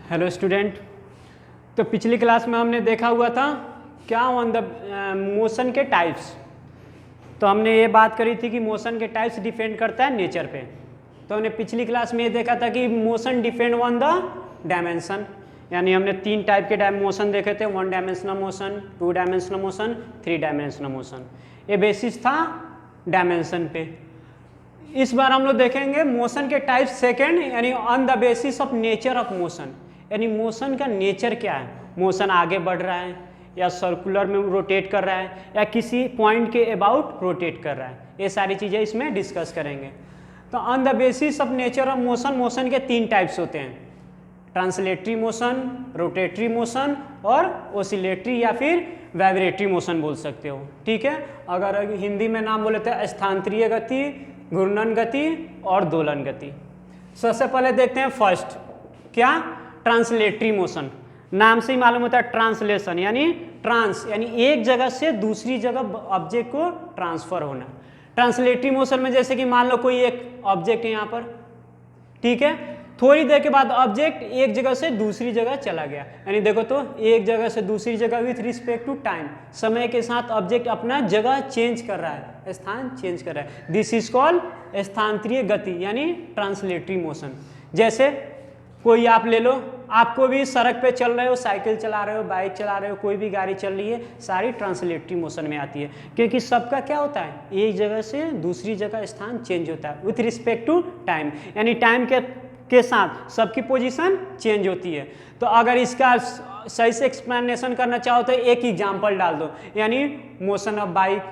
Hello student. तो पिछली class में हमने देखा हुआ था क्या ऑन द मोशन के टाइप्स। तो हमने ये बात करी थी कि मोशन के टाइप्स डिपेंड करता है नेचर पे। तो हमने पिछली क्लास में ये देखा था कि motion depend on the dimension, यानी हमने 3 टाइप के मोशन देखे थे, 1 dimensional motion, 2 dimensional motion, 3 dimensional motion. ये बेसिस था डायमेंशन पे। इस बार हम लोग देखेंगे मोशन के टाइप सेकेंड, यानी on the basis of nature of motion, यानी मोशन का नेचर क्या है। मोशन आगे बढ़ रहा है या सर्कुलर में रोटेट कर रहा है या किसी पॉइंट के अबाउट रोटेट कर रहा है, ये सारी चीज़ें इसमें डिस्कस करेंगे। तो on the basis of nature of motion, motion के 3 टाइप्स होते हैं, ट्रांसलेटरी मोशन, रोटेटरी मोशन और ओसिलेटरी या फिर वाइब्रेटरी मोशन बोल सकते हो। ठीक है, अगर हिंदी में नाम बोले तो स्थानांतरीय गति, घूर्णन गति और दोलन गति। सबसे पहले देखते हैं फर्स्ट, क्या, ट्रांसलेटरी मोशन। नाम से ही मालूम होता है ट्रांसलेशन, यानी ट्रांस यानी एक जगह से दूसरी जगह ऑब्जेक्ट को ट्रांसफर होना। ट्रांसलेटरी मोशन में जैसे कि मान लो कोई एक ऑब्जेक्ट है यहाँ पर, ठीक है, थोड़ी देर के बाद ऑब्जेक्ट एक जगह से दूसरी जगह चला गया, यानी देखो तो एक जगह से दूसरी जगह विथ रिस्पेक्ट टू टाइम, समय के साथ ऑब्जेक्ट अपना जगह चेंज कर रहा है, स्थान चेंज कर रहा है। दिस इज कॉल्ड स्थानांतरीय गति यानी ट्रांसलेटरी मोशन। जैसे कोई आप ले लो, आपको भी सड़क पे चल रहे हो, साइकिल चला रहे हो, बाइक चला रहे हो, कोई भी गाड़ी चल रही है, सारी ट्रांसलेटरी मोशन में आती है, क्योंकि सबका क्या होता है, एक जगह से दूसरी जगह स्थान चेंज होता है विथ रिस्पेक्ट टू टाइम, यानी टाइम के साथ सबकी पोजीशन चेंज होती है। तो अगर इसका सही से एक्सप्लेनेशन करना चाहो तो एक एग्जांपल डाल दो, यानी motion of bike,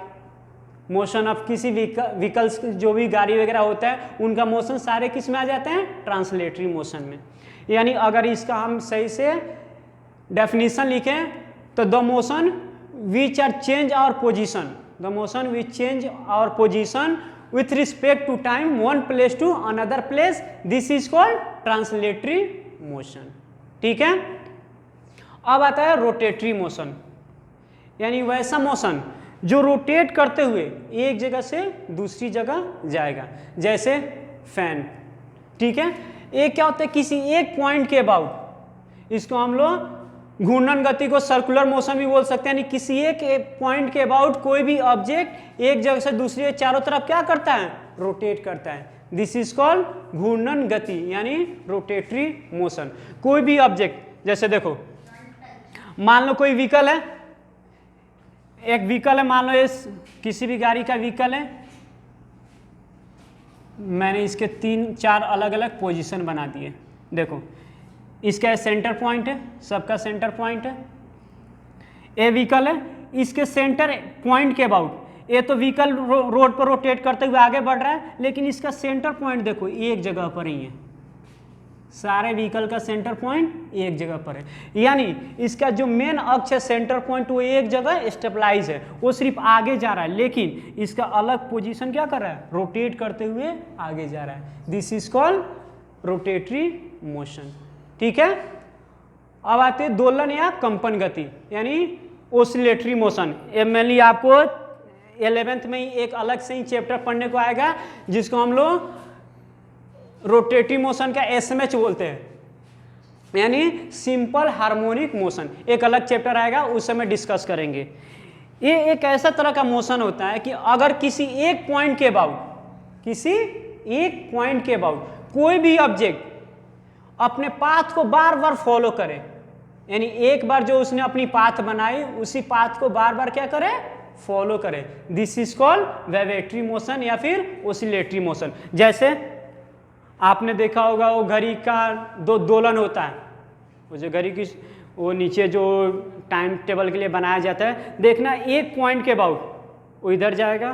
motion of किसी व्हीकल्स, जो भी गाड़ी वगैरह होता है उनका मोशन सारे किस में आ जाते हैं, ट्रांसलेटरी मोशन में। यानी अगर इसका हम सही से डेफिनेशन लिखें तो the motion which are change our position, the motion which change our position with respect to time one place to another place, this is called translatory motion। ठीक है, अब आता है रोटेटरी मोशन, यानी वैसा मोशन जो रोटेट करते हुए एक जगह से दूसरी जगह जाएगा, जैसे फैन। ठीक है, एक क्या होता है, किसी एक पॉइंट के अबाउट, इसको हम लोग घूर्णन गति को सर्कुलर मोशन भी बोल सकते हैं, यानी किसी एक पॉइंट के अबाउट कोई भी ऑब्जेक्ट एक जगह से दूसरी चारों तरफ क्या करता है, रोटेट करता है। दिस इज कॉल्ड घूर्णन गति यानी रोटेटरी मोशन। कोई भी ऑब्जेक्ट, जैसे देखो मान लो कोई व्हीकल है, एक व्हीकल है, मान लो ये किसी भी गाड़ी का व्हीकल है, मैंने इसके 3-4 अलग अलग पोजीशन बना दिए। देखो इसका सेंटर पॉइंट है, सबका सेंटर पॉइंट है, ये व्हीकल है, इसके सेंटर पॉइंट के अबाउट, ये तो व्हीकल रोड पर रोटेट करते हुए आगे बढ़ रहा है, लेकिन इसका सेंटर पॉइंट देखो एक जगह पर ही है, सारे व्हीकल का सेंटर पॉइंट एक जगह पर है, यानी इसका जो मेन अक्ष है सेंटर पॉइंट वो एक जगह स्टेबलाइज है, वो सिर्फ आगे जा रहा है, लेकिन इसका अलग पोजीशन क्या कर रहा है, रोटेट करते हुए आगे जा रहा है। This is called rotatory motion. ठीक है, अब आते हैं दोलन या कंपन गति यानी ओसिलेटरी मोशन। ये मेनली आपको 11th में ही एक अलग से ही चैप्टर पढ़ने को आएगा, जिसको हम लोग रोटेटरी मोशन का SMH बोलते हैं, यानी सिंपल हार्मोनिक मोशन। एक अलग चैप्टर आएगा, उस समय डिस्कस करेंगे। ये एक ऐसा तरह का मोशन होता है कि अगर किसी एक पॉइंट के अबाउट, किसी एक पॉइंट के अबाउट कोई भी ऑब्जेक्ट अपने पाथ को बार बार फॉलो करे, यानी एक बार जो उसने अपनी पाथ बनाई उसी पाथ को बार बार क्या करे, फॉलो करे। This is called vibratory motion या फिर ओसिलेटरी मोशन। जैसे आपने देखा होगा वो घड़ी का 2 दोलन होता है, वो जो घड़ी की वो नीचे जो टाइम टेबल के लिए बनाया जाता है, देखना एक पॉइंट के अबाउट वो इधर जाएगा,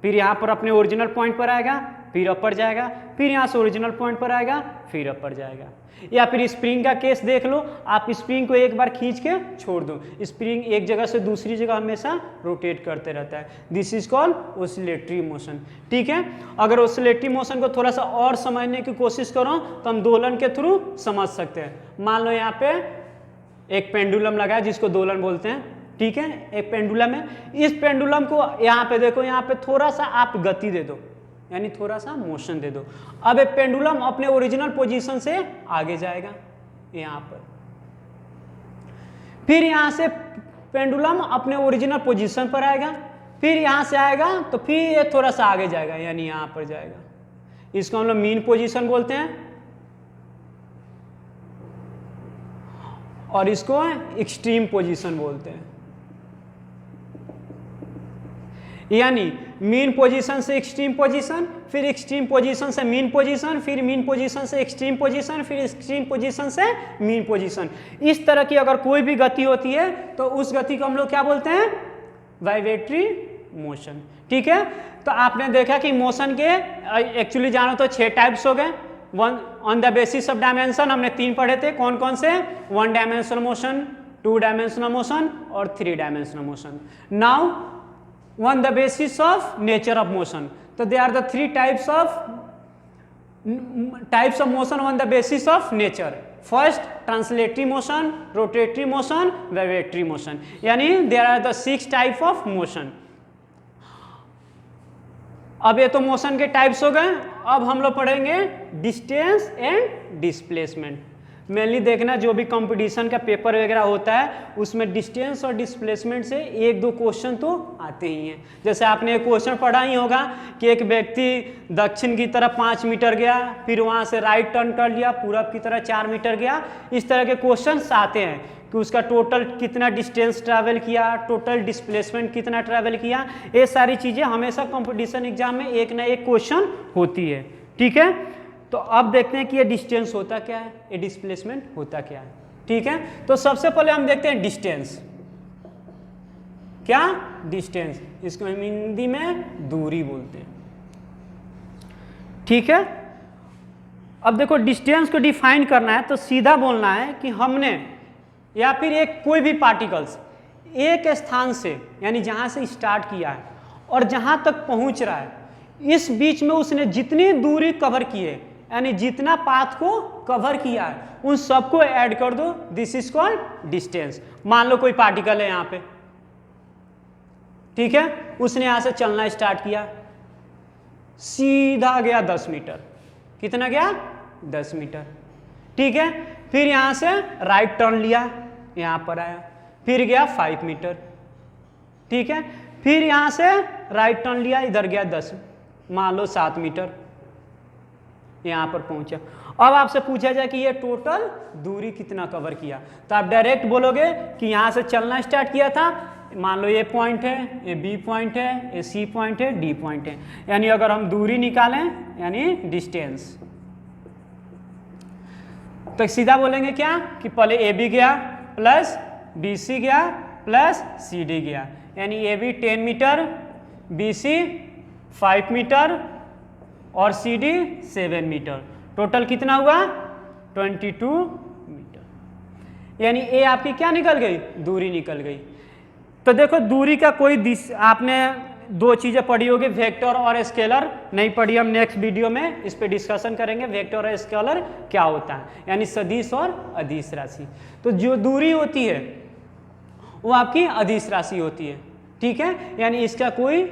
फिर यहाँ पर अपने ओरिजिनल पॉइंट पर आएगा, फिर अपर जाएगा, फिर यहाँ से ओरिजिनल पॉइंट पर आएगा, फिर अपर जाएगा। या फिर स्प्रिंग का केस देख लो, आप स्प्रिंग को एक बार खींच के छोड़ दो, स्प्रिंग एक जगह से दूसरी जगह हमेशा रोटेट करते रहता है। This is called oscillatory motion. ठीक है, अगर ओसिलेटरी मोशन को थोड़ा सा और समझने की कोशिश करो तो हम दोलन के थ्रू समझ सकते हैं। मान लो यहाँ पे एक पेंडुलम लगा है जिसको दोलन बोलते हैं, ठीक है, एक पेंडुलम है, इस पेंडुलम को यहाँ पे देखो, यहाँ पे थोड़ा सा आप गति दे दो, यानी थोड़ा सा मोशन दे दो। अब ये पेंडुलम अपने ओरिजिनल पोजीशन से आगे जाएगा, यहाँ पर। फिर यहाँ से पेंडुलम अपने ओरिजिनल पोजीशन पर आएगा, फिर यहाँ से आएगा तो फिर ये थोड़ा सा आगे जाएगा, यानी यहाँ पर जाएगा। इसको हम लोग मीन पोजीशन बोलते हैं और इसको एक्सट्रीम पोजीशन बोलते हैं। यानी मीन पोजीशन से एक्सट्रीम पोजीशन, फिर एक्सट्रीम पोजीशन से मीन पोजीशन, फिर मीन पोजीशन से एक्सट्रीम पोजीशन, फिर एक्सट्रीम पोजीशन से मीन पोजीशन। इस तरह की अगर कोई भी गति होती है तो उस गति को हम लोग क्या बोलते हैं? Vibratory motion. ठीक है, तो आपने देखा कि मोशन के एक्चुअली जानो तो 6 टाइप्स हो गए। One on the basis of dimension हमने 3 पढ़े थे, कौन कौन से? 1 डायमेंशनल मोशन, 2 डायमेंशनल मोशन और 3 dimensional motion. Now on the basis of nature of motion, so they are the 3 types of motion on the basis of nature. First, translatory motion, rotatory motion, vibratory motion, यानी there are the 6 types of motion. अब ये तो motion के types हो गए। अब हम लोग पढ़ेंगे डिस्टेंस एंड डिस्प्लेसमेंट। मेनली देखना जो भी कंपटीशन का पेपर वगैरह होता है उसमें डिस्टेंस और डिस्प्लेसमेंट से 1-2 क्वेश्चन तो आते ही हैं। जैसे आपने एक क्वेश्चन पढ़ा ही होगा कि एक व्यक्ति दक्षिण की तरफ 5 मीटर गया, फिर वहाँ से राइट टर्न कर लिया, पूरब की तरफ 4 मीटर गया। इस तरह के क्वेश्चंस आते हैं कि उसका टोटल कितना डिस्टेंस ट्रैवल किया, टोटल डिस्प्लेसमेंट कितना ट्रैवल किया। ये सारी चीज़ें हमेशा कंपटीशन एग्जाम में एक ना एक क्वेश्चन होती है। ठीक है, तो अब देखते हैं कि ये डिस्टेंस होता क्या है, ये डिस्प्लेसमेंट होता क्या है। ठीक है, तो सबसे पहले हम देखते हैं डिस्टेंस। क्या? डिस्टेंस, इसको हम हिंदी में दूरी बोलते हैं। ठीक है, अब देखो डिस्टेंस को डिफाइन करना है तो सीधा बोलना है कि हमने या फिर एक कोई भी पार्टिकल्स एक स्थान से, यानी जहां से स्टार्ट किया है और जहां तक पहुंच रहा है, इस बीच में उसने जितनी दूरी कवर की है, यानी जितना पाथ को कवर किया है, उन सबको ऐड कर दो। This is called distance. मान लो कोई पार्टिकल है यहाँ पे, ठीक है, उसने यहां से चलना स्टार्ट किया, सीधा गया 10 मीटर। कितना गया? 10 मीटर। ठीक है, फिर यहां से राइट टर्न लिया, यहां पर आया, फिर गया 5 मीटर। ठीक है, फिर यहां से राइट टर्न लिया, इधर गया 10, मान लो 7 मीटर, यहां पर पहुंचा। अब आपसे पूछा जाए कि ये टोटल दूरी कितना कवर किया, तो आप डायरेक्ट बोलोगे कि यहां से चलना स्टार्ट किया था, मान लो ये पॉइंट है, ये बी पॉइंट है, ये सी पॉइंट है, डी पॉइंट है। यानी अगर हम दूरी निकालें यानी डिस्टेंस, तो सीधा बोलेंगे क्या कि पहले ए बी गया प्लस बी सी गया प्लस सी डी गया, यानी A B 10 metre, B C 5 metre और सी डी 7 मीटर। टोटल कितना हुआ? 22 मीटर। यानी ए आपकी क्या निकल गई? दूरी निकल गई। तो देखो दूरी का कोई आपने 2 चीज़ें पढ़ी होगी, वेक्टर और स्केलर। नहीं पढ़ी, हम नेक्स्ट वीडियो में इस पे डिस्कशन करेंगे वेक्टर और स्केलर क्या होता है, यानी सदिश और अदिश राशि। तो जो दूरी होती है वो आपकी अदिश राशि होती है। ठीक है, यानी इसका कोई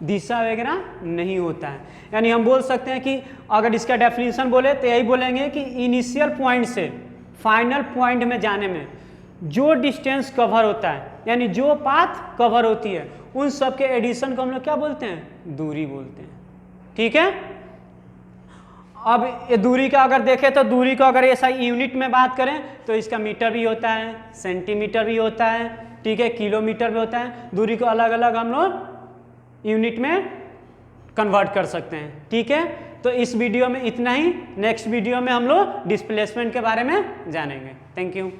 दिशा वगैरह नहीं होता है। यानी हम बोल सकते हैं कि अगर इसका डेफिनेशन बोले तो यही बोलेंगे कि इनिशियल पॉइंट से फाइनल पॉइंट में जाने में जो डिस्टेंस कवर होता है, यानी जो पाथ कवर होती है, उन सब के एडिशन को हम लोग क्या बोलते हैं? दूरी बोलते हैं। ठीक है, अब ये दूरी का अगर देखें तो दूरी को अगर ऐसा यूनिट में बात करें तो इसका मीटर भी होता है, सेंटीमीटर भी होता है, ठीक है, किलोमीटर भी होता है। दूरी को अलग अलग हम लोग यूनिट में कन्वर्ट कर सकते हैं। ठीक है, तो इस वीडियो में इतना ही। नेक्स्ट वीडियो में हम लोग डिस्प्लेसमेंट के बारे में जानेंगे। Thank you.